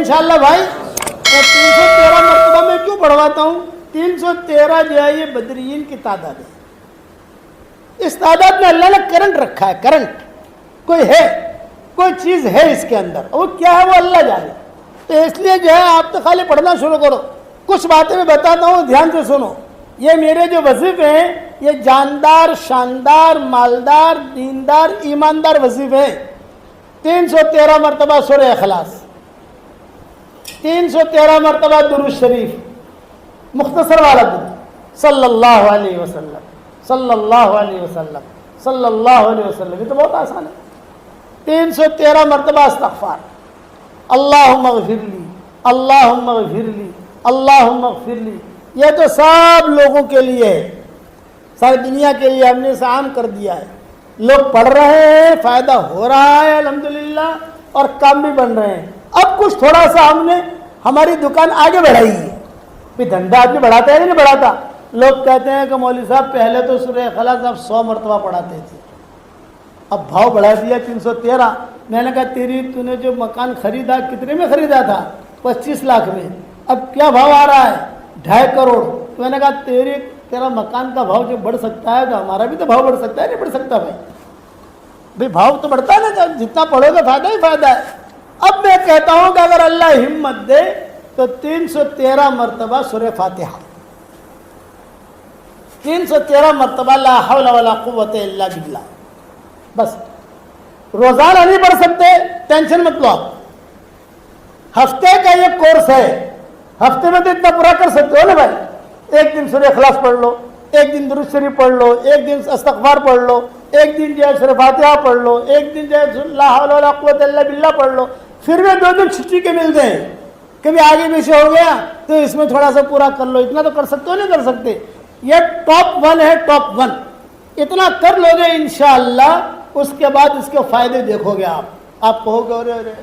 انشاءاللہ بھائی. 313 مرتبہ میں کیوں پڑھواتا ہوں؟ 313 جو ہے یہ بدرین کی تعداد ہے. اس تعداد میں اللہ نے کرنٹ رکھا ہے. کرنٹ کوئی ہے، کوئی چیز ہے اس کے اندر، وہ کیا ہے وہ اللہ جانے. تو اس لیے جو ہے آپ تو خالی پڑھنا شروع کرو. کچھ باتیں میں بتاتا ہوں، دھیان سے سنو. یہ میرے جو وظیفے ہیں یہ جاندار، شاندار، مالدار، دیندار، ایماندار وظیفے ہیں. 313 مرتبہ سورہ اخلاص، 313 مرتبہ درود شریف، مختصر والا درود، صلی اللہ علیہ وسلم، صلی اللہ علیہ وسلم، صلی اللہ علیہ وسلم. یہ تو بہت آسان ہے. 313 مرتبہ استغفار، اللہم اغفر لی، اللہم اغفر لی، اللہم اغفر لی. یہ تو سب لوگوں کے لیے ہے، ساری دنیا کے لیے ہم نے اسے عام کر دیا ہے. لوگ پڑھ رہے ہیں، فائدہ ہو رہا ہے الحمدللہ، اور کام بھی بن رہے ہیں. اب کچھ تھوڑا سا ہم نے ہماری دکان آگے بڑھائی ہے. بھی دھندا آدمی بڑھاتا ہے نہیں بڑھاتا. لوگ کہتے ہیں کہ مولوی صاحب پہلے تو سورہ اخلاص آپ 100 مرتبہ پڑھاتے تھے، اب بھاؤ بڑھا دیا 313. میں نے کہا تو نے جو مکان خریدا کتنے میں خریدا تھا؟ 25 لاکھ میں. اب کیا بھاؤ آ رہا ہے؟ 2.5 کروڑ. تو میں نے کہا تیرا مکان کا بھاؤ جو بڑھ سکتا ہے تو ہمارا بھی تو بھاؤ بڑھ سکتا ہے. نہیں بڑھ سکتا بھائی بھاؤ تو بڑھتا ہے نا، جتنا پڑھو گے فائدہ ہی فائدہ ہے. اب میں کہتا ہوں کہ اگر اللہ ہمت دے تو 313 مرتبہ سورہ فاتحہ، 313 مرتبہ لا حول ولا قوت الا باللہ. بس روزانہ نہیں پڑھ سکتے، ٹینشن مت لو. آپ ہفتے کا یہ کورس ہے، ہفتے میں تو اتنا پورا کر سکتے ہو نا بھائی. ایک دن سورہ اخلاص پڑھ لو، ایک دن درود شریف پڑھ لو، ایک دن استغفار پڑھ لو، ایک دن جو ہے سورہ فاتحہ پڑھ لو، ایک دن جو ہے لا حول ولا قوت الا باللہ پڑھ لو. پھر بھی 2 دن چھٹی کے ملتے ہیں، کبھی آگے پیچھے ہو گیا تو اس میں تھوڑا سا پورا کر لو. اتنا تو کر سکتے ہو نہیں کر سکتے؟ یہ ٹاپ 1 ہے، ٹاپ 1. اتنا کر لو گے انشاءاللہ، اس کے بعد اس کے فائدے دیکھو گے. آپ کہو گے ارے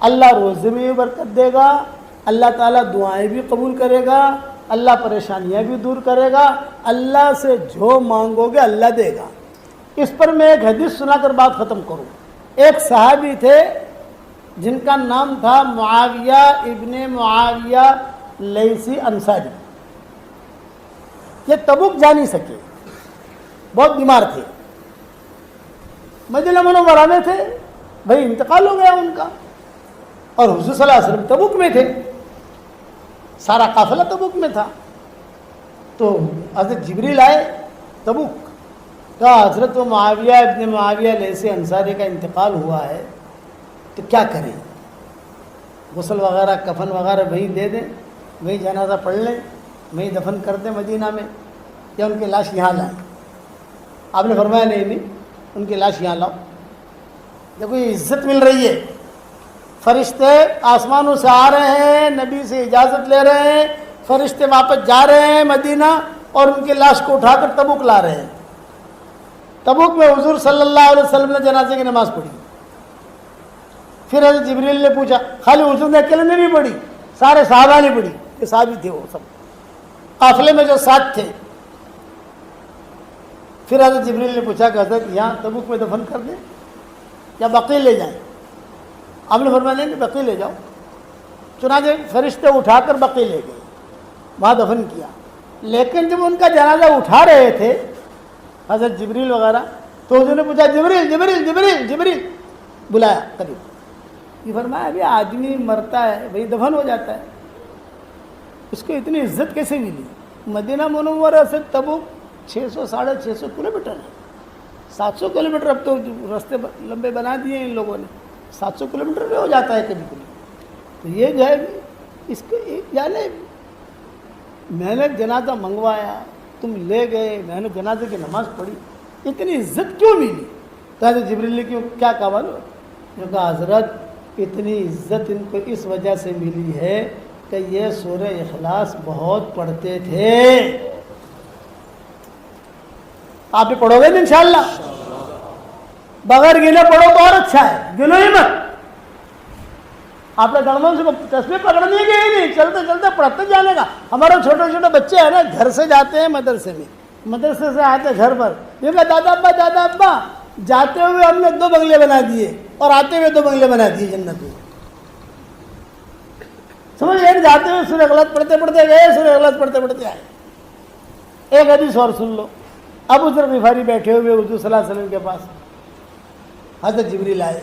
اللہ روزے میں بھی برکت دے گا، اللہ تعالیٰ دعائیں بھی قبول کرے گا، اللہ پریشانیاں بھی دور کرے گا، اللہ سے جو مانگو گے اللہ دے گا. اس پر میں ایک حدیث سنا کر بات ختم کروں. ایک صحابی تھے جن کا نام تھا معاویہ ابن معاویہ لیثی انصاری. یہ تبوک جا نہیں سکے، بہت بیمار تھے، مدینہ منورہ میں تھے. بھائی انتقال ہو گیا ان کا، اور حضور صلی اللہ علیہ وسلم تبوک میں تھے، سارا قافلہ تبوک میں تھا. تو حضرت جبریل آئے تبوک، کہا حضرت معاویہ ابن معاویہ لیثی انصاری کا انتقال ہوا ہے تو کیا کریں؟ غسل وغیرہ کفن وغیرہ وہیں دے دیں، وہیں جنازہ پڑھ لیں، وہیں دفن کر دیں مدینہ میں، یا ان کی لاش یہاں لائیں؟ آپ نے فرمایا نہیں، ان کی لاش یہاں لاؤ. دیکھو یہ عزت مل رہی ہے. فرشتے آسمانوں سے آ رہے ہیں، نبی سے اجازت لے رہے ہیں، فرشتے واپس جا رہے ہیں مدینہ، اور ان کی لاش کو اٹھا کر تبوک لا رہے ہیں. تبوک میں حضور صلی اللہ علیہ وسلم نے جنازے کی نماز پڑھی. پھر حضرت جبریل نے پوچھا، خالی حضور نے اکیلے نے نہیں پڑھی، سارے صحابہ نے پڑھی. یہ صحابی تھے وہ سب قافلے میں جو ساتھ تھے. پھر حضرت جبریل نے پوچھا کہ حضرت یہاں تبوک میں دفن کر دیں یا بقیع لے جائیں؟ آپ نے فرمایا نہیں، بقیع لے جاؤ. چنانچہ فرشتے اٹھا کر بقیع لے گئے، وہاں دفن کیا. لیکن جب ان کا جنازہ اٹھا رہے تھے حضرت جبریل وغیرہ، تو حضور نے پوچھا جبریل جبریل جبریل جبریل، بلایا قریب. یہ فرمایا ابھی آدمی مرتا ہے وہی دفن ہو جاتا ہے، اس کو اتنی عزت کیسے ملی؟ مدینہ منورہ سے تبوک 600-650 کلومیٹر ہے. 700 کلومیٹر اب تو راستے لمبے بنا دیے ان لوگوں نے، 700 کلومیٹر بھی ہو جاتا ہے کبھی کبھی. تو یہ جو ہے اس کو یعنی میں نے جنازہ منگوایا، تم لے گئے، میں نے جنازے کی نماز پڑھی، اتنی عزت کیوں ملی؟ تو حضرت جبریل نے کیا کہا معلوم؟ جو کہا حضرت اتنی عزت ان کو اس وجہ سے ملی ہے کہ یہ سورہ اخلاص بہت پڑھتے تھے. آپ بھی پڑھو گے نا انشاءاللہ؟ بغیر گنے پڑھو تو اور اچھا ہے، گنو ہی مت. آپ نے گڑموں سے تسبیح پکڑنے کے ہی نہیں، چلتے چلتے پڑھتے جانے کا. ہمارے چھوٹے چھوٹے بچے ہیں نا، گھر سے جاتے ہیں مدرسے میں، مدرسے سے آتے گھر پر، یہ کہ دادا ابا جاتے ہوئے ہم نے 2 بنگلے بنا دیے اور آتے ہوئے 2 بنگلے بنا دیے جنت میں. سمجھ گئے؟ جاتے ہوئے سورہ اخلاص پڑھتے پڑھتے گئے، سورہ اخلاص پڑھتے پڑھتے آئے۔ ایک حدیث اور سن لو، ابو ذر غفاری بیٹھے ہوئے حضور صلی اللہ علیہ وسلم کے پاس، حضرت جبریل آئے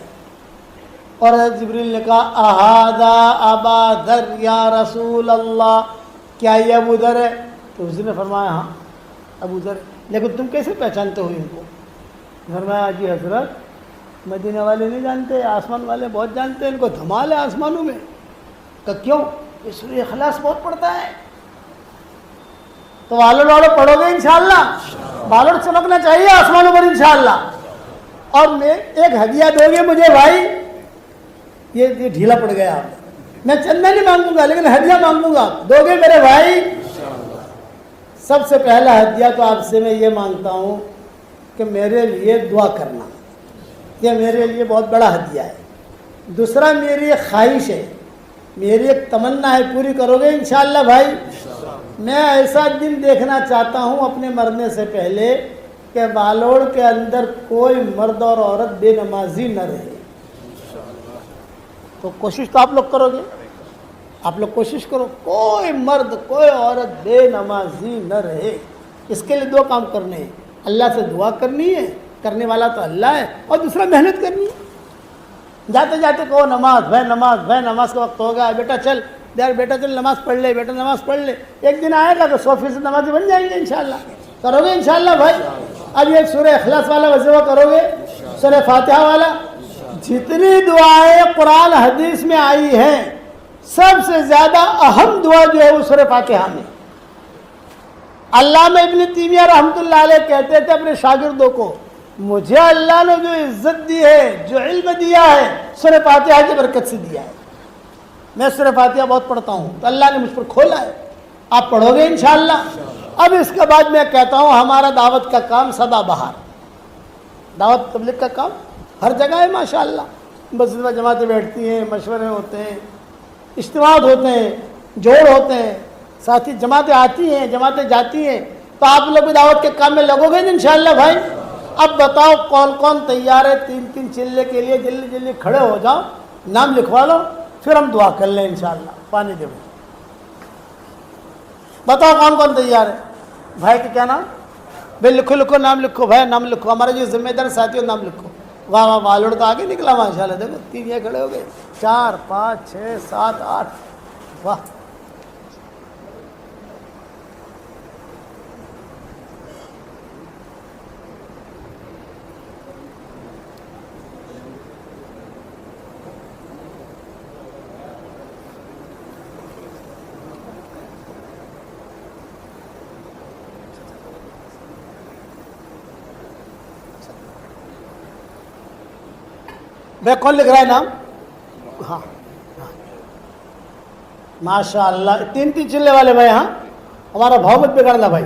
اور حضرت جبریل نے کہا اہذا ابا ذر یا رسول اللہ، کیا یہ ابو ذر ہے؟ تو حضور نے فرمایا ہاں ابو ذر، لیکن تم کیسے پہچانتے ہو ان کو؟ فرمایا جی حضرت مدینہ والے نہیں جانتے، آسمان والے بہت جانتے ہیں، ان کو دھمال ہے آسمانوں میں۔ کہ کیوں؟ یہ سورہ اخلاص بہت پڑھتا ہے۔ تو والو پڑھو گے انشاءاللہ، بالوڑ چمکنا چاہیے آسمانوں پر انشاءاللہ۔ اور میں ایک ہدیہ دو گے مجھے بھائی، یہ ڈھیلا پڑ گیا آپ، میں چندہ نہیں مانگوں گا لیکن ہدیہ مانگوں گا، دو گے میرے بھائی؟ سب سے پہلا ہدیہ تو آپ سے میں یہ مانگتا ہوں کہ میرے لیے دعا کرنا، یہ میرے لیے بہت بڑا ہدیہ ہے۔ دوسرا میری ایک خواہش ہے، میری ایک تمنا ہے، پوری کرو گے انشاءاللہ بھائی؟ میں ایسا دن دیکھنا چاہتا ہوں اپنے مرنے سے پہلے کہ بالوڑ کے اندر کوئی مرد اور عورت بے نمازی نہ رہے۔ تو کوشش تو آپ لوگ کرو گے، آپ لوگ کوشش کرو کوئی مرد کوئی عورت بے نمازی نہ رہے۔ اس کے لیے دو کام کرنے ہیں، اللہ سے دعا کرنی ہے، کرنے والا تو اللہ ہے، اور دوسرا محنت کرنی ہے۔ جاتے جاتے کہو نماز بھائی، نماز بھائی، نماز کا وقت ہو گیا، بیٹا چل یار، بیٹا چل نماز پڑھ لے، بیٹا نماز پڑھ لے۔ ایک دن آئے گا کہ 100% نمازی بن جائیں گے انشاءاللہ۔ کرو گے انشاءاللہ بھائی؟ اب یہ سورہ اخلاص والا وظیفہ کرو گے، سورہ فاتحہ والا۔ جتنی دعائیں قرآن حدیث میں آئی ہیں سب سے زیادہ اہم دعا جو ہے وہ سورہ فاتحہ میں۔ علامہ ابن تیمیہ رحمۃ اللہ علیہ کہتے تھے اپنے شاگردوں کو، مجھے اللہ نے جو عزت دی ہے، جو علم دیا ہے، سورہ فاتحہ کی برکت سے دیا ہے۔ میں سورہ فاتحہ بہت پڑھتا ہوں تو اللہ نے مجھ پر کھولا ہے، آپ پڑھو گے انشاءاللہ۔ اب اس کے بعد میں کہتا ہوں ہمارا دعوت کا کام سدا بہار، دعوت تبلیغ کا کام ہر جگہ ہے ماشاءاللہ۔ مسجد میں جماعتیں بیٹھتی ہیں، مشورے ہوتے ہیں، اجتماعات ہوتے ہیں، جوڑ ہوتے ہیں، ساتھی جماعتیں آتی ہیں، جماعتیں جاتی ہیں۔ تو آپ لوگ بھی دعوت کے کام میں لگو گے انشاءاللہ بھائی؟ اب بتاؤ کون کون تیار ہے 3 چلے کے لیے؟ جلدی جلدی کھڑے ہو جاؤ، نام لکھوا لو، پھر ہم دعا کر لیں انشاءاللہ۔ پانی دے بتاؤ کون کون تیار ہے؟ بھائی کا کیا نام؟ بھائی لکھو لکھو، نام لکھو بھائی، نام لکھو، ہمارے جو ذمہ دار ساتھیوں نام لکھو۔ واہ واہ، والوڑ تو آگے نکلا ماشاءاللہ، دیکھو 3 یہ کھڑے ہو گئے، 4 5 6 7 8، واہ۔ بھائی کون لکھ رہا ہے نام؟ ہاں ماشاء اللہ، 3 چلے والے بھائی۔ ہاں ہمارا بھاؤ مت بگڑنا بھائی،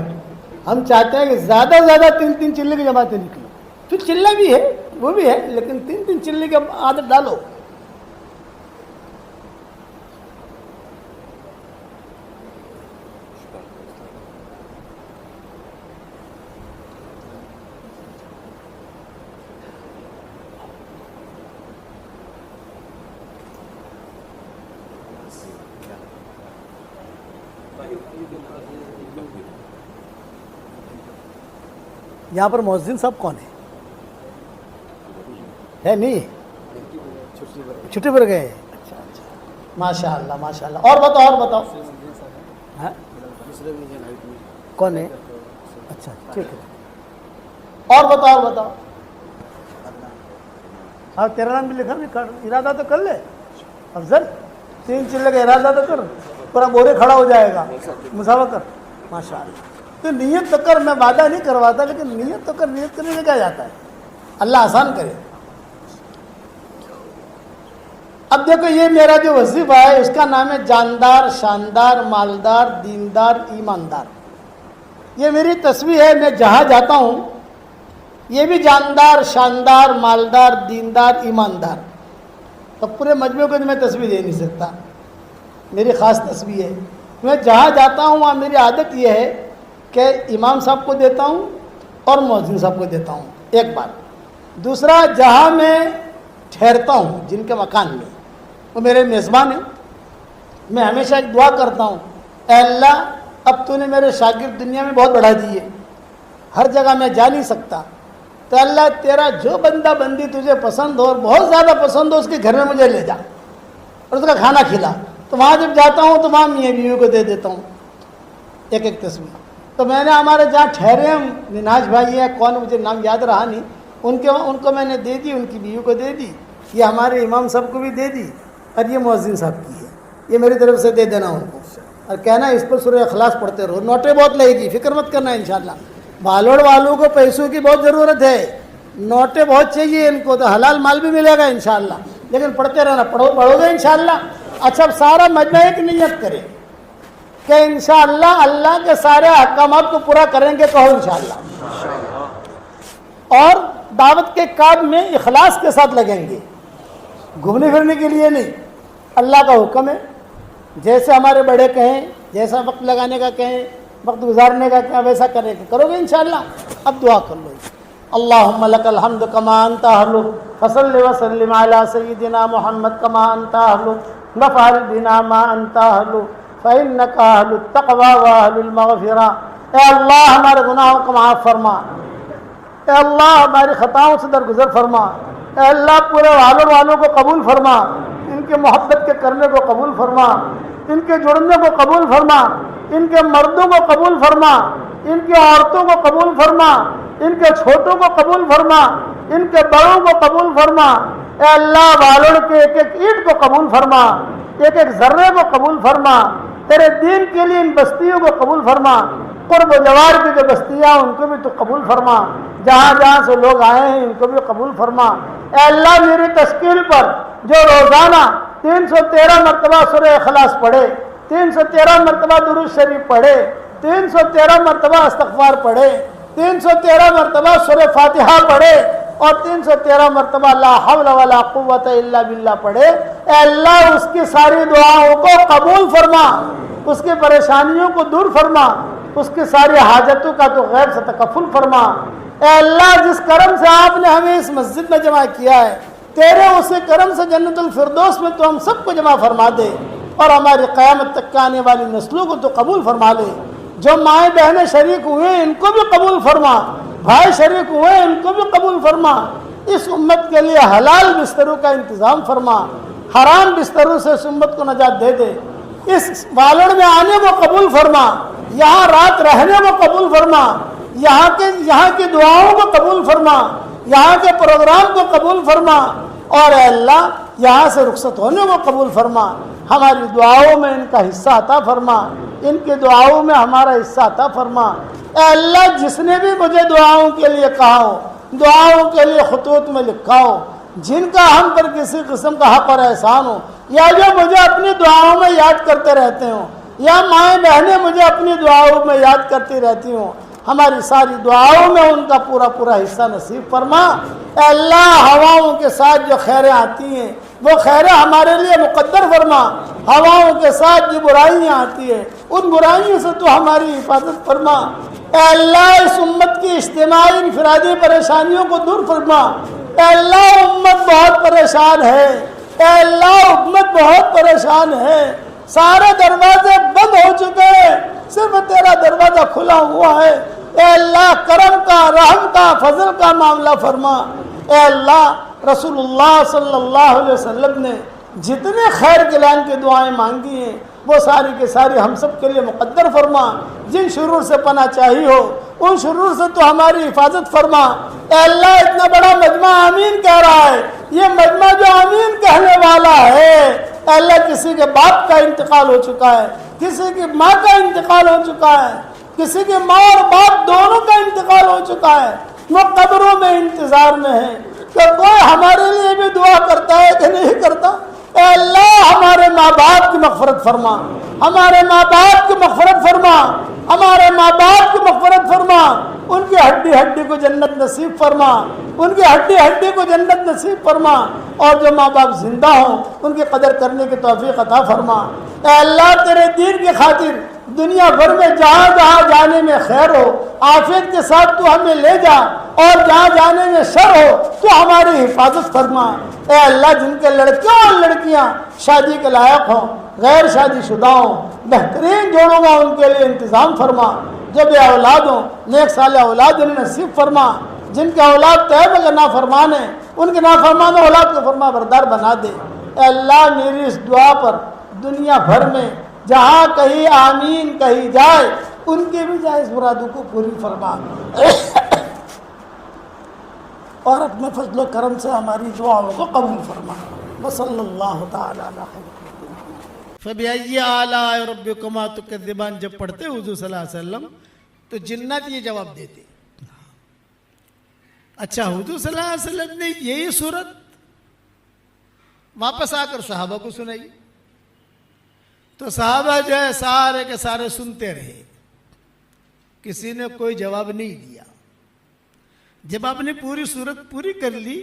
ہم چاہتے ہیں کہ زیادہ سے زیادہ 3 چلے کی جماعتیں نکلیں۔ پھر چلہ بھی ہے، وہ بھی ہے، لیکن 3 چلے کی عادت ڈالو۔ یہاں پر مؤذن صاحب کون ہے نہیں؟ چھٹی پر گئے؟ اچھا اچھا، ماشاء اللہ ماشاء اللہ۔ اور بتاؤ کون ہے؟ اچھا ٹھیک ہے، اور بتاؤ۔ ہاں تیرا نام بھی لکھا نہیں، ارادہ تو کر لے افضل، 3 چلے کا ارادہ تو کر، پورا بورے کھڑا ہو جائے گا، مساوا کر ماشاء اللہ۔ تو نیت تو کر، میں وعدہ نہیں کرواتا لیکن نیت تو کر، نیت کرنے سے کیا جاتا ہے، اللہ آسان کرے۔ اب دیکھو یہ میرا جو وظیفہ ہے اس کا نام ہے جاندار، شاندار، مالدار، دیندار، ایماندار۔ یہ میری تصویر ہے، میں جہاں جاتا ہوں یہ بھی جاندار، شاندار، مالدار، دیندار، ایماندار۔ تو پورے مجموعے کو میں تصویر دے نہیں سکتا، میری خاص تصویر ہے۔ میں جہاں جاتا ہوں وہاں میری عادت یہ ہے کہ امام صاحب کو دیتا ہوں اور مؤذن صاحب کو دیتا ہوں، ایک بات۔ دوسرا، جہاں میں ٹھہرتا ہوں جن کے مکان میں، وہ میرے میزبان ہیں، میں ہمیشہ ایک دعا کرتا ہوں، اے اللہ اب تو نے میرے شاگرد دنیا میں بہت بڑھا دیے، ہر جگہ میں جا نہیں سکتا، تو اللہ تیرا جو بندہ بندی تجھے پسند ہو اور بہت زیادہ پسند ہو اس کے گھر میں مجھے لے جا اور اس کا کھانا کھلا۔ تو وہاں جب جاتا ہوں تو وہاں میاں بیوی کو دے دیتا ہوں ایک ایک تصویر۔ تو میں نے ہمارے جہاں ٹھہرے ہیں نناج بھائی ہیں، کون مجھے نام یاد رہا نہیں، ان کو میں نے دے دی، ان کی بیوی کو دے دی، یہ ہمارے امام صاحب کو بھی دے دی، اور یہ مؤذن صاحب کی ہے، یہ میری طرف سے دے دینا ان کو، اور کہنا اس پر سورہ اخلاص پڑھتے رہو، نوٹیں بہت لگے گی، فکر مت کرنا انشاءاللہ۔ بالوڑ والوں کو پیسوں کی بہت ضرورت ہے، نوٹیں بہت چاہیے ان کو، تو حلال مال بھی ملے گا انشاءاللہ، لیکن پڑھتے رہنا، پڑھو گے انشاءاللہ۔ اچھا اب سارا مجمع ایک نیت کرے کہ انشاءاللہ اللہ کے سارے احکامات کو پورا کریں گے، کہو انشاءاللہ، اور دعوت کے کام میں اخلاص کے ساتھ لگیں گے، گھومنے پھرنے کے لیے نہیں، اللہ کا حکم ہے، جیسے ہمارے بڑے کہیں، جیسا وقت لگانے کا کہیں، وقت گزارنے کا کہیں، ویسا کریں گے، کرو گے انشاءاللہ۔ اب دعا کر لو، اللہم لک الحمد کما انت اہل، فصل وسلم علی سیدنا محمد کما انت اہل، وفعل بنا ما انت اہل، فإنک اہل التقوی واہل المغفرہ۔ اے اللہ ہمارے گناہوں کو معاف فرما، اے اللہ ہماری خطاؤں سے درگزر فرما، اے اللہ پورے والوں کو قبول فرما، ان کے محبت کے کرنے کو قبول فرما، ان کے جڑنے کو قبول فرما، ان کے مردوں کو قبول فرما، ان کی عورتوں کو قبول فرما، ان کے چھوٹوں کو قبول فرما، ان کے بڑوں کو قبول فرما۔ اے اللہ والڑ کے ایک ایک اینٹ کو قبول فرما، ایک ایک ذرے کو قبول فرما، تیرے دین کے لیے ان بستیوں کو قبول فرما، قرب و جوار کی جو بستیاں ان کو بھی تو قبول فرما، جہاں جہاں سے لوگ آئے ہیں ان کو بھی قبول فرما۔ اے اللہ میری تشکیل پر جو روزانہ 313 مرتبہ سورہ اخلاص پڑھے، 313 مرتبہ درود شریف پڑھے، 313 مرتبہ استغفار پڑھے، 313 مرتبہ سورہ فاتحہ پڑھے، اور 313 مرتبہ لا حول ولا قوت الا باللہ پڑھے، اے اللہ اس کی ساری دعاؤں کو قبول فرما، اس کی پریشانیوں کو دور فرما، اس کی ساری حاجتوں کا تو غیب سے تکفل فرما۔ اے اللہ جس کرم سے آپ نے ہمیں اس مسجد میں جمع کیا ہے، تیرے اسی کرم سے جنت الفردوس میں تو ہم سب کو جمع فرما دے، اور ہماری قیامت تک کے آنے والی نسلوں کو تو قبول فرما لے۔ جو مائیں بہنیں شریک ہوئے ان کو بھی قبول فرما، بھائی شریک ہوئے ان کو بھی قبول فرما۔ اس امت کے لیے حلال بستروں کا انتظام فرما، حرام بستروں سے اس امت کو نجات دے دے۔ اس والڑ میں آنے کو قبول فرما، یہاں رات رہنے کو قبول فرما، یہاں کی دعاؤں کو قبول فرما، یہاں کے پروگرام کو قبول فرما، اور اے اللہ یہاں سے رخصت ہونے کو قبول فرما۔ ہماری دعاؤں میں ان کا حصہ عطا فرما، ان کی دعاؤں میں ہمارا حصہ عطا فرما۔ اے اللہ جس نے بھی مجھے دعاؤں کے لیے کہا ہو، دعاؤں کے لیے خطوط میں لکھا ہو، جن کا ہم پر کسی قسم کا حق اور احسان ہو، یا جو مجھے اپنی دعاؤں میں یاد کرتے رہتے ہوں، یا مائیں بہنیں مجھے اپنی دعاؤں میں یاد کرتی رہتی ہوں، ہماری ساری دعاؤں میں ان کا پورا حصہ نصیب فرما۔ اے اللہ ہواؤں کے ساتھ جو خیریں آتی ہیں وہ خیریں ہمارے لیے مقدر فرما، ہواؤں کے ساتھ جو برائیاں آتی ہیں ان برائیوں سے تو ہماری حفاظت فرما۔ اے اللہ اس امت کی اجتماعی انفرادی پریشانیوں کو دور فرما۔ اے اللہ امت بہت پریشان ہے، اے اللہ امت بہت پریشان ہے، سارے دروازے بند ہو چکے ہیں، صرف تیرا دروازہ کھلا ہوا ہے۔ اے اللہ کرم کا، رحم کا، فضل کا معاملہ فرما۔ اے اللہ رسول اللہ صلی اللہ علیہ وسلم نے جتنے خیر کلان کی دعائیں مانگی ہیں وہ ساری کی ساری ہم سب کے لیے مقدر فرما۔ جن شرور سے پناہ چاہی ہو ان شرور سے تو ہماری حفاظت فرما۔ اے اللہ اتنا بڑا مجمع آمین کہہ رہا ہے، یہ مجمع جو آمین کہنے والا ہے، اے اللہ کسی کے باپ کا انتقال ہو چکا ہے، کسی کی ماں کا انتقال ہو چکا ہے، کسی کی ماں اور باپ دونوں کا انتقال ہو چکا ہے، وہ قبروں میں انتظار میں ہے کہ کوئی ہمارے لیے بھی دعا کرتا ہے کہ نہیں کرتا۔ اے اللہ ہمارے ماں باپ کی مغفرت فرما، ہمارے ماں باپ کی مغفرت فرما، ہمارے ماں باپ کی مغفرت فرما، ان کی ہڈی ہڈی کو جنت نصیب فرما، ان کی ہڈی ہڈی کو جنت نصیب فرما، اور جو ماں باپ زندہ ہوں ان کی قدر کرنے کی توفیق عطا فرما۔ اے اللہ تیرے دین کی خاطر دنیا بھر میں جہاں جہاں جانے میں خیر ہو عافیت کے ساتھ تو ہمیں لے جا، اور جہاں جانے میں شر ہو تو ہماری حفاظت فرما۔ اے اللہ جن کے لڑکیوں اور لڑکیاں شادی کے لائق ہوں، غیر شادی شدہ ہوں، بہترین جوڑوں کا ان کے لیے انتظام فرما، جو بے اولاد ہوں نیک صالح اولاد انہیں نصیب فرما، جن کے اولاد طیب کے نافرمان ہیں ان کے نافرمان اولاد کو فرما بردار بنا دے۔ اے اللہ میری اس دعا پر دنیا بھر میں جہاں کہیں آمین کہی جائے ان کی بھی جائز مرادوں کو پوری فرما، اور اپنے فضل و کرم سے ہماری دعاؤں کو قبول فرما۔ وصلی اللہ تعالی علی خیر فبأي آلاء ربكما تكذبان جب پڑھتے حضور صلی اللہ علیہ وسلم تو جنات یہ جواب دیتے۔ اچھا حضور صلی اللہ علیہ وسلم نے یہی صورت واپس آ کر صحابہ کو سنائی تو صحابہ جو ہے سارے کے سارے سنتے رہے، کسی نے کوئی جواب نہیں دیا۔ جب آپ نے پوری صورت پوری کر لی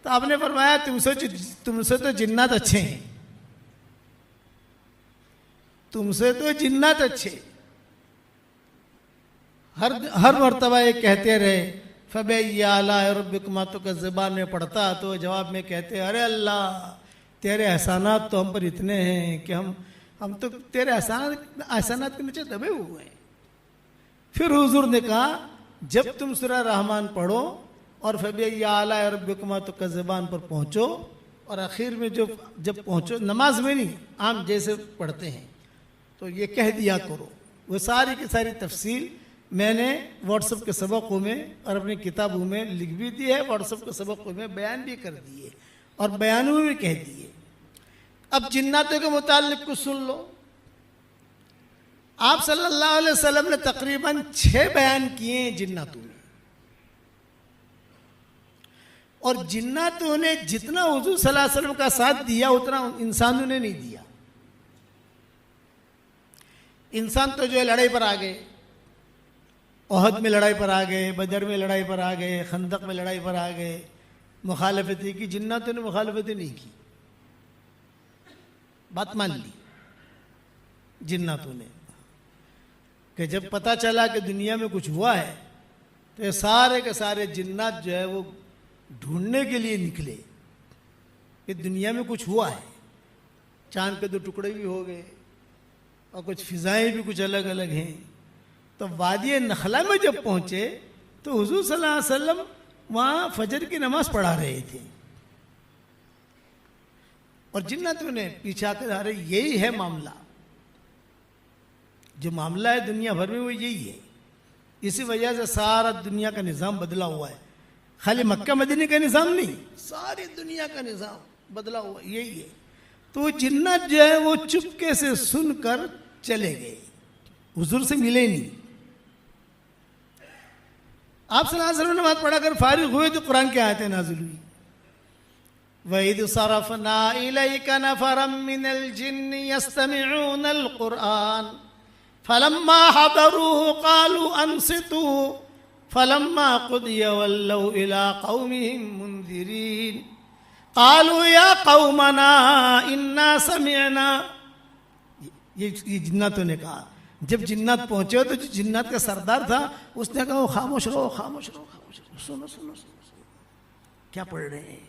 تو آپ نے فرمایا تم سے تو جنات اچھے ہیں، تم سے تو جنات اچھے۔ ہر مرتبہ یہ کہتے رہے فبأي آلاء ربكما تكذبان میں پڑھتا تو جواب میں کہتے ارے اللہ تیرے احسانات تو ہم پر اتنے ہیں کہ ہم تو تیرے احسانات کے نیچے دبے ہوئے ہیں۔ پھر حضور نے کہا جب تم سورہ رحمان پڑھو اور فبأي آلاء ربكما تكذبان پر پہنچو اور آخر میں جب پہنچو، نماز میں نہیں عام جیسے پڑھتے ہیں، تو یہ کہہ دیا کرو۔ وہ ساری کی ساری تفصیل میں نے واٹس ایپ کے سبقوں میں اور اپنی کتابوں میں لکھ بھی دی ہے، واٹس ایپ کے سبقوں میں بیان بھی کر دیے اور بیانوں میں بھی کہہ دیے۔ اب جناتوں کے متعلق کچھ سن لو۔ آپ صلی اللہ علیہ وسلم نے تقریباً 6 بیان کیے ہیں جناتوں میں، اور جناتوں نے جتنا حضور صلی اللہ علیہ وسلم کا ساتھ دیا اتنا انسانوں نے نہیں دیا۔ انسان تو جو ہے لڑائی پر آ گئے، احد میں لڑائی پر آ گئے، بدر میں لڑائی پر آ گئے، خندق میں لڑائی پر آ گئے، مخالفتیں کی۔ جناتوں نے مخالفتیں نہیں کی، بات مان لی جناتوں نے، کہ جب پتہ چلا کہ دنیا میں کچھ ہوا ہے تو یہ سارے کے سارے جنات جو ہے وہ ڈھونڈنے کے لیے نکلے کہ دنیا میں کچھ ہوا ہے۔ چاند کے 2 ٹکڑے بھی ہو گئے اور کچھ فضائیں بھی کچھ الگ الگ ہیں۔ تو وادی نخلا میں جب پہنچے تو حضور صلی اللہ علیہ وسلم وہاں فجر کی نماز پڑھا رہے تھے، اور جناتوں نے پیچھے آ کر آ رہے یہی ہے معاملہ، جو معاملہ ہے دنیا بھر میں وہ یہی ہے۔ اسی وجہ سے سارا دنیا کا نظام بدلا ہوا ہے، خالی مکہ مدینہ کا نظام نہیں، ساری دنیا کا نظام بدلا ہوا یہی ہے۔ تو جنات جو ہے وہ چپکے سے سن کر چلے گئے، حضور سے ملے نہیں۔ آپ صلی اللہ علیہ وسلم نے نماز پڑھا کر فارغ ہوئے تو قرآن کی آیتیں نازل ہوئی۔ وَإِذْ صَرَفْنَا إِلَيْكَ نَفَرًا مِّنَ الْجِنِّ يَسْتَمِعُونَ الْقُرْآنَ فَلَمَّا حَضَرُوهُ قَالُوا أَنصِتُوا فَلَمَّا قُضِيَ وَلَّوْا إِلَىٰ قَوْمِهِم مُّنذِرِينَ قَالُوا يَا قَوْمَنَا إِنَّا سَمِعْنَا۔ یہ جناتوں نے کہا، جب جنات پہنچے تو جو جنات کا سردار تھا اس نے کہا خاموش رہو خاموش رہو خاموش رہو، سنو سنو سنو، کیا پڑھ رہے ہیں؟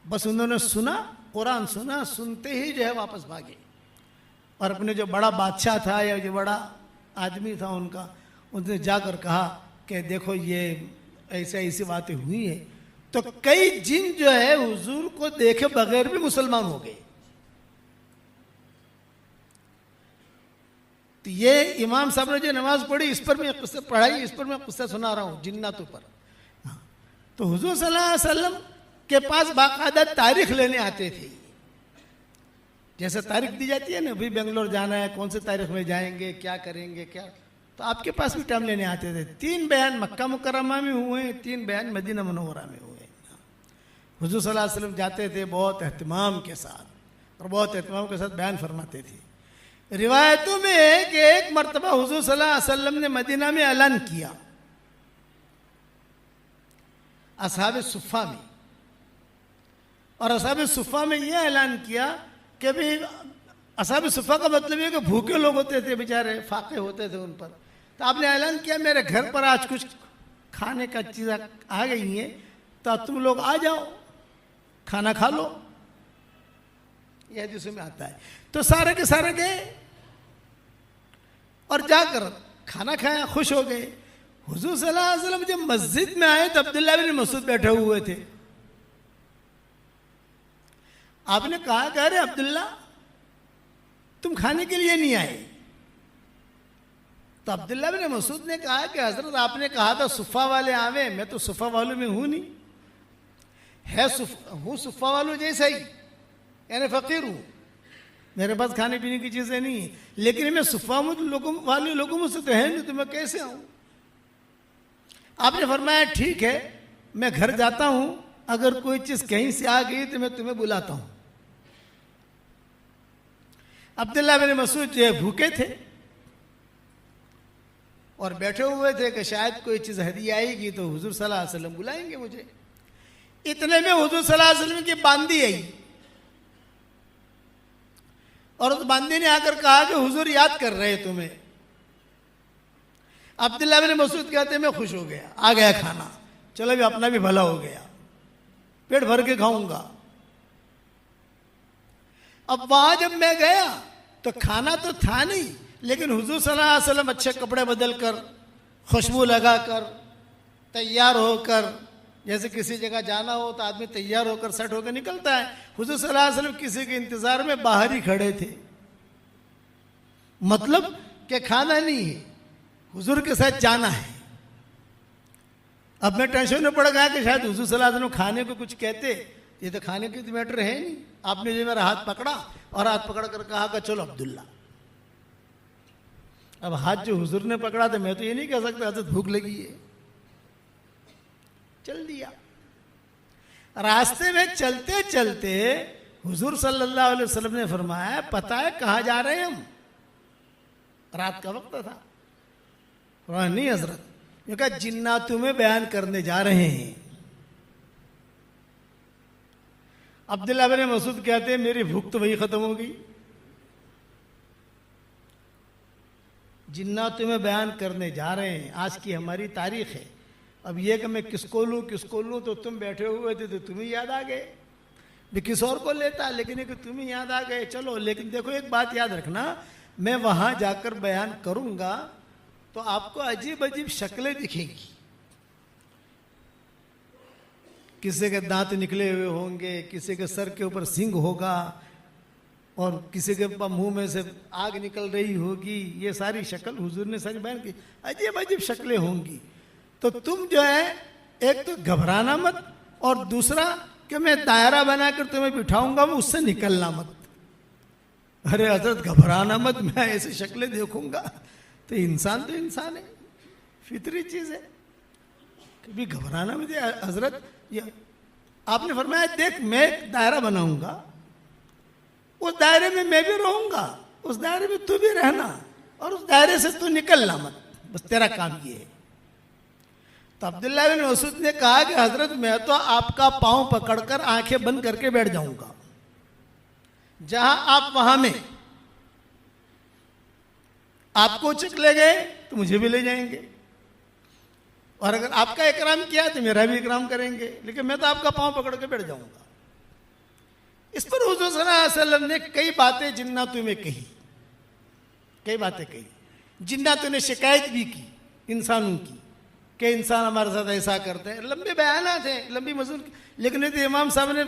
بس انہوں نے سنا، قرآن سنا، سنتے ہی جو ہے واپس بھاگے، اور اپنے جو بڑا بادشاہ تھا یا جو بڑا آدمی تھا ان کا، انہوں نے جا کر کہا کہ دیکھو یہ ایسی باتیں ہوئی ہیں۔ تو کئی جن جو ہے حضور کو دیکھے بغیر بھی مسلمان ہو گئے۔ تو یہ امام صاحب نے جو نماز پڑھی اس پر میں قصہ پڑھائی، اس پر میں قصہ سنا رہا ہوں جناتوں پر۔ تو حضور صلی اللہ علیہ وسلم کے پاس باقاعدہ تاریخ لینے آتے تھے، جیسے تاریخ دی جاتی ہے نا، ابھی بنگلور جانا ہے، کون سے تاریخ میں جائیں گے، کیا کریں گے، کیا، تو آپ کے پاس بھی ٹائم لینے آتے تھے۔ 3 بیان مکہ مکرمہ میں ہوئے، 3 بیان مدینہ منورہ میں ہوئے۔ حضور صلی اللہ علیہ وسلم جاتے تھے بہت اہتمام کے ساتھ، اور بہت اہتمام کے ساتھ بیان فرماتے تھے۔ روایتوں میں ہے کہ ایک مرتبہ حضور صلی اللہ علیہ وسلم نے مدینہ میں اعلان کیا اصحاب صفہ میں، اور اصحاب صفہ میں یہ اعلان کیا کہ بھی اصحاب صفہ کا مطلب یہ کہ بھوکے لوگ ہوتے تھے بیچارے، فاقے ہوتے تھے ان پر۔ تو آپ نے اعلان کیا میرے گھر پر آج کچھ کھانے کا چیزیں آ گئی ہیں تو تم لوگ آ جاؤ۔ کھانا کھا لو، یہ حدیث میں آتا ہے۔ تو سارے کے سارے گئے اور جا کر کھانا کھایا، خوش ہو گئے۔ حضور صلی اللہ علیہ وسلم جب مسجد میں آئے تو عبداللہ بن مسعود بیٹھے ہوئے تھے۔ آپ نے کہا کہ ارے عبداللہ تم کھانے کے لیے نہیں آئے؟ تو عبداللہ بن مسعود نے کہا کہ حضرت آپ نے کہا تھا صفہ والے آویں، میں تو صفہ والوں میں ہوں نہیں، ہوں صفہ والوں جیسا ہی، یعنی فقیر ہوں، میرے پاس کھانے پینے کی چیزیں نہیں ہیں، لیکن میں صفہ والے لوگوں میں سے تو ہے نہیں، تو میں کیسے آؤں؟ آپ نے فرمایا ٹھیک ہے میں گھر جاتا ہوں، اگر کوئی چیز کہیں سے آ گئی تو میں تمہیں بلاتا ہوں۔ عبداللہ بن مسعود جو ہے بھوکے تھے اور بیٹھے ہوئے تھے کہ شاید کوئی چیز ہدیہ آئے گی تو حضور صلی اللہ علیہ وسلم بلائیں گے مجھے۔ اتنے میں حضور صلی اللہ علیہ وسلم کی باندی آئی اور اس باندی نے آ کر کہا کہ حضور یاد کر رہے تمہیں۔ عبداللہ بن مسعود کہتے ہیں میں خوش ہو گیا، آ گیا کھانا، چلو بھی اپنا بھی بھلا ہو گیا، پیٹ بھر کے کھاؤں گا۔ اب وہاں جب میں گیا تو کھانا تو تھا نہیں، لیکن حضور صلی اللہ علیہ وسلم اچھے کپڑے بدل کر، خوشبو لگا کر، تیار ہو کر، جیسے کسی جگہ جانا ہو تو آدمی تیار ہو کر سیٹ ہو کر نکلتا ہے، حضور صلی اللہ علیہ وسلم کسی کے انتظار میں باہر ہی کھڑے تھے، مطلب کہ کھانا نہیں ہے، حضور کے ساتھ جانا ہے۔ اب میں ٹینشن میں پڑ گیا کہ شاید حضور صلی اللہ علیہ وسلم کھانے کو کچھ کہتے، یہ تو کھانے کی تو میٹر ہے نہیں۔ آپ نے جو میرا ہاتھ پکڑا اور ہاتھ پکڑ کر کہا کہ چلو عبداللہ۔ اب ہاتھ جو حضور نے پکڑا تو میں تو یہ نہیں کہہ سکتا حضرت بھوک لگی ہے، چل دیا۔ راستے میں چلتے چلتے حضور صلی اللہ علیہ وسلم نے فرمایا پتہ ہے کہاں جا رہے ہیں ہم؟ رات کا وقت تھا۔ فرمایا نہیں حضرت، یہ کہا جنات تمہیں بیان کرنے جا رہے ہیں۔ عبداللہ بن مسعود کہتے ہیں میری بھوک تو وہی ختم ہو گئی، جنات تمہیں بیان کرنے جا رہے ہیں، آج کی ہماری تاریخ ہے۔ اب یہ کہ میں کس کو لوں تو تم بیٹھے ہوئے تھے تو تمہیں یاد آ گئے، بھی کس اور کو لیتا، لیکن کہ تمہیں یاد آ گئے۔ چلو لیکن دیکھو ایک بات یاد رکھنا، میں وہاں جا کر بیان کروں گا تو آپ کو عجیب عجیب شکلیں دکھیں گی، کسی کے دانت نکلے ہوئے ہوں گے، کسی کے سر کے اوپر سنگ ہوگا، اور کسی کے منہ میں سے آگ نکل رہی ہوگی۔ یہ ساری شکل حضور نے ساری بیان کی، عجیب عجیب شکلیں ہوں گی۔ تو تم جو ہے ایک تو گھبرانا مت، اور دوسرا کہ میں دائرہ بنا کر تمہیں بٹھاؤں گا اس سے نکلنا مت۔ ارے حضرت گھبرانا مت، میں ایسی شکلیں دیکھوں گا تو انسان ہے، فطری چیز ہے، کبھی گھبرانا مت۔ حضرت آپ نے فرمایا دیکھ میں ایک دائرہ بناؤں گا، اس دائرے میں بھی رہوں گا، اس دائرے میں تو بھی رہنا، اور اس دائرے سے تو نکلنا مت، بس تیرا کام یہ ہے۔ تو عبداللہ بن مسعود نے کہا کہ حضرت میں تو آپ کا پاؤں پکڑ کر آنکھیں بند کر کے بیٹھ جاؤں گا، جہاں آپ وہاں میں، آپ کو چک لے گئے تو مجھے بھی لے جائیں گے، اور اگر آپ کا اکرام کیا تو میرا بھی اکرام کریں گے، لیکن میں تو آپ کا پاؤں پکڑ کے بیٹھ جاؤں گا۔ اس پر حضور صلی اللہ علیہ وسلم نے کئی باتیں جناتوں میں کہی، کئی باتیں کہی، جناتوں نے شکایت بھی کی انسانوں کی کہ انسان ہمارے ساتھ ایسا کرتے ہیں، لمبے بیانات ہیں، لمبی مضمون، لیکن امام صاحب نے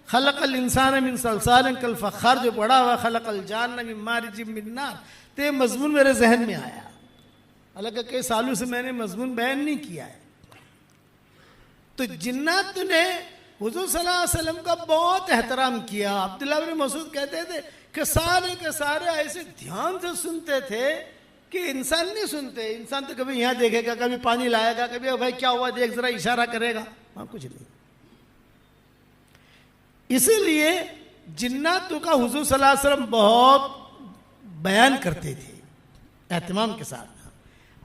خلق الانسان من صلصال کالفخار جو پڑھا ہوا خلق الجان من مارج من نار، تو یہ مضمون میرے ذہن میں آیا، حالانکہ کئی سالوں سے میں نے مضمون بیان نہیں کیا ہے۔ تو جنات نے حضور صلی اللہ علیہ وسلم کا بہت احترام کیا۔ عبداللہ بن مسعود کہتے تھے کہ سارے کے سارے ایسے دھیان سے سنتے تھے کہ انسان نہیں سنتے، انسان تو کبھی یہاں دیکھے گا، کبھی پانی لائے گا، کبھی بھائی کیا ہوا دیکھ ذرا، اشارہ کرے گا، وہاں کچھ نہیں۔ اسی لیے جناتوں کا حضور صلی اللہ علیہ وسلم بہت بیان کرتے تھے اہتمام کے ساتھ۔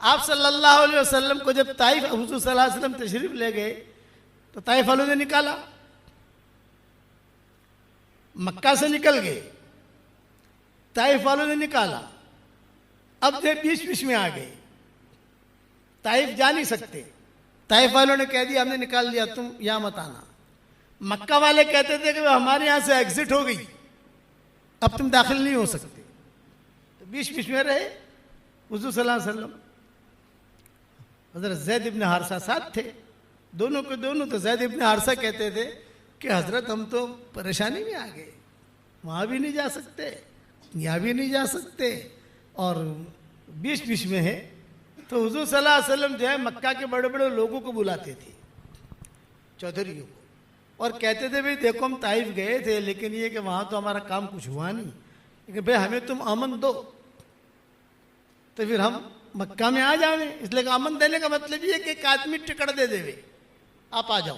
آپ صلی اللہ علیہ وسلم کو جب طائف حضور صلی اللہ علیہ وسلم تشریف لے گئے تو طائف والوں نے نکالا، مکہ سے نکل گئے، طائف والوں نے نکالا، اب جو بیچ بیچ میں آ گئے، طائف جا نہیں سکتے، طائف والوں نے کہہ دیا ہم نے نکال دیا، تم یہاں مت آنا۔ مکہ والے کہتے تھے کہ ہمارے یہاں سے ایگزٹ ہو گئی، اب تم داخل نہیں ہو سکتے، تو بیچ میں رہے حضور صلی اللہ علیہ وسلم۔ حضرت زید ابن حارثہ ساتھ تھے، دونوں کے دونوں۔ تو زید ابن حارثہ کہتے تھے کہ حضرت ہم تو پریشانی میں آ گئے، وہاں بھی نہیں جا سکتے، یہاں بھی نہیں جا سکتے، اور بیچ میں ہے۔ تو حضور صلی اللہ علیہ وسلم جو ہے مکہ کے بڑے بڑے لوگوں کو بلاتے تھے، چودھریوں کو، اور کہتے تھے بھئی دیکھو ہم طائف گئے تھے، لیکن یہ کہ وہاں تو ہمارا کام کچھ ہوا نہیں، لیکن بھئی ہمیں تم امن دو تو پھر ہم مکہ میں آ جاویں۔ اس لیے کہ امن دینے کا مطلب یہ کہ ایک آدمی ٹکٹ دے دے، آپ آ جاؤ،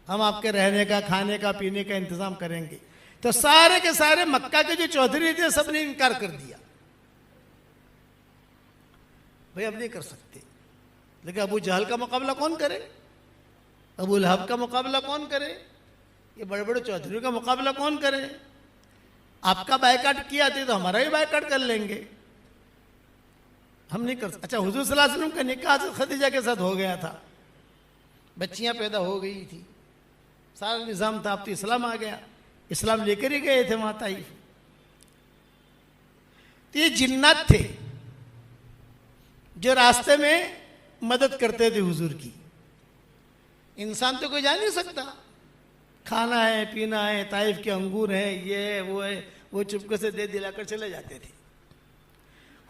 ہم آپ کے رہنے کا، کھانے کا، پینے کا انتظام کریں گے۔ تو سارے کے سارے مکہ کے جو چودھری تھے سب نے انکار کر دیا، بھئی اب نہیں کر سکتے۔ لیکن ابو جہل کا مقابلہ کون کرے، ابو لہب کا مقابلہ کون کرے، یہ بڑے بڑے چودھریوں کا مقابلہ کون کرے؟ آپ کا بائیکاٹ کیا تھے تو ہمارا ہی بائیکاٹ کر لیں گے، ہم نہیں کر سکتے۔ اچھا، حضور صلی اللہ علیہ وسلم کا نکاح حضرت خدیجہ کے ساتھ ہو گیا تھا، بچیاں پیدا ہو گئی تھی، سارا نظام تھا، اب تو اسلام آ گیا، اسلام لے کر ہی گئے تھے وہاں طائف۔ تو یہ جنات تھے جو راستے میں مدد کرتے تھے حضور کی۔ انسان تو کوئی جا نہیں سکتا، کھانا ہے، پینا ہے، طائف کے انگور ہیں، یہ ہے، وہ چپکے سے دے دلا کر چلے جاتے تھے۔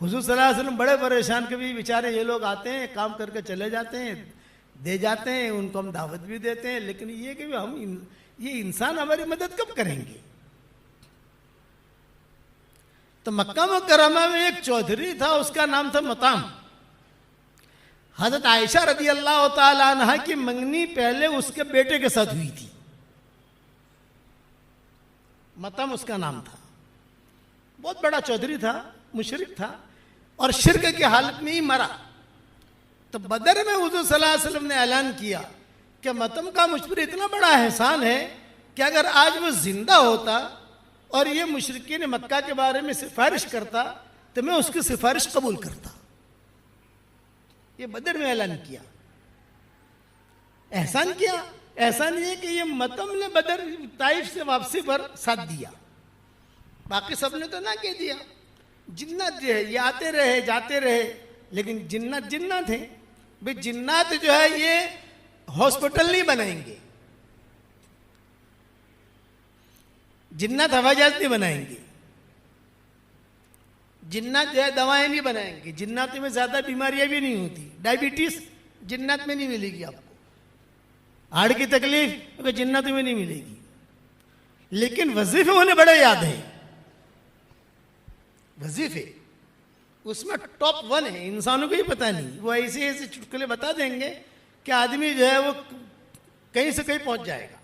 حضور صلی اللہ علیہ وسلم بڑے پریشان، کبھی بیچارے یہ لوگ آتے ہیں، کام کر کے چلے جاتے ہیں، دے جاتے ہیں، ان کو ہم دعوت بھی دیتے ہیں، لیکن یہ کہ یہ انسان ہماری مدد کب کریں گے؟ تو مکہ مکرمہ میں ایک چودھری تھا، اس کا نام تھا مطعم۔ حضرت عائشہ رضی اللہ تعالی عنہ کی منگنی پہلے اس کے بیٹے کے ساتھ ہوئی تھی، مطعم اس کا نام تھا، بہت بڑا چودھری تھا، مشرک تھا، اور شرک کی حالت میں ہی مرا۔ تو بدر میں حضور صلی اللہ علیہ وسلم نے اعلان کیا کہ مطعم کا مجھ پر اتنا بڑا احسان ہے کہ اگر آج وہ زندہ ہوتا اور یہ مشرکین مکہ کے بارے میں سفارش کرتا تو میں اس کی سفارش قبول کرتا۔ یہ بدر میں اعلان کیا، احسان کیا۔ احسان یہ کہ یہ مطعم نے بدر طائف سے واپسی پر ساتھ دیا، باقی سب نے تو نہ کہہ دیا۔ جنات جو ہے یہ آتے رہے جاتے رہے، لیکن جنات ہیں، بھئی جنات جو ہے یہ ہاسپٹل نہیں بنائیں گے، جنات ہوائی جہاز نہیں بنائیں گے، جنات جو ہے دوائیں نہیں بنائیں گے، جنات میں زیادہ بیماریاں بھی نہیں ہوتی، ڈائبٹیز جنات میں نہیں ملے گی آپ کو، ہارٹ کی تکلیف جنات میں نہیں ملے گی۔ لیکن وظیفے انہیں بڑے یاد ہیں، وظیفے اس میں ٹاپ 1 ہے، انسانوں کو ہی پتہ نہیں، وہ ایسے چٹکلے بتا دیں گے کہ آدمی جو ہے وہ کہیں سے کہیں پہنچ جائے گا۔